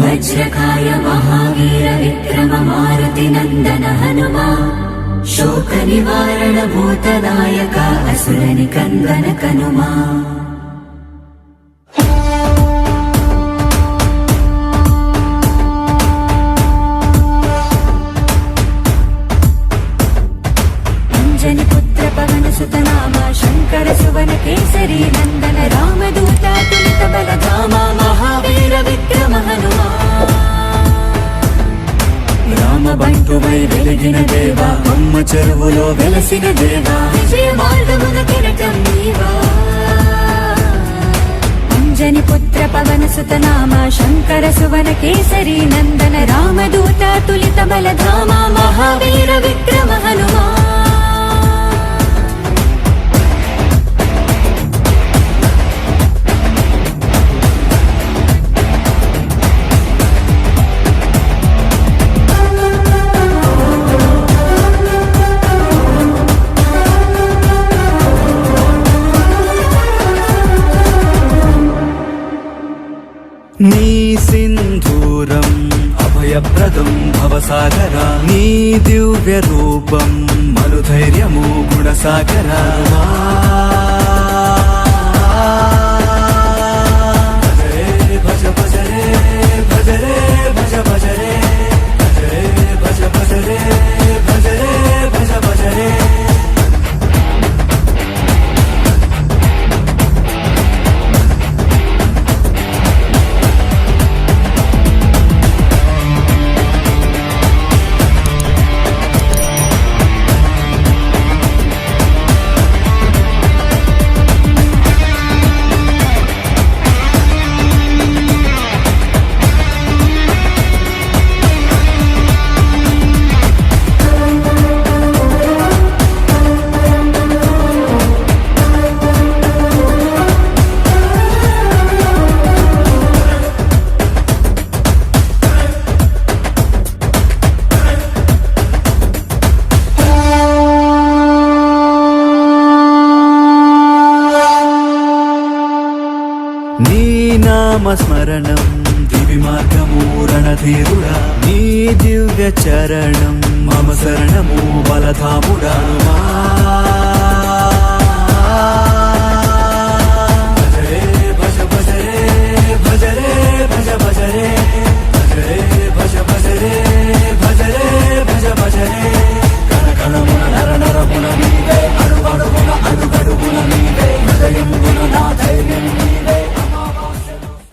वज्रकाय महावीर विक्रम मारुति नंदन हनुमा शोक निवारण भूतनायक असुर निकंदन कनुमा अंजनी पुत्र पवन सुत नामा शंकर सुवन केसरी नंदन रामदूत तुलित बलधामा महावीर विक्रम हनुमा రామ బంటువై వెలిగిన దేవా అమ్మ చెరువులో వెలసిన దేవా విజయ మార్గమున కిరటం నీవా అంజని పుత్ర పవన సుత నామ శంకర సువన కేసరి నందన రామదూత తులిత బలధామ మహావీర విక్రమ హనుమా నీ సింధూరం అభయప్రదం భవసాగరా నీ దివ్య రూపం మనుధైర్యము గుణసాగరా భజ భజ రే భజ రే భజ భజ రే భజ భజ రే భజ రే భజ భజ రే నీ నామస్మరణం దివి మార్గము రణధీరుడా నీ దివ్య చరణం మమ శరణము బలధాముడా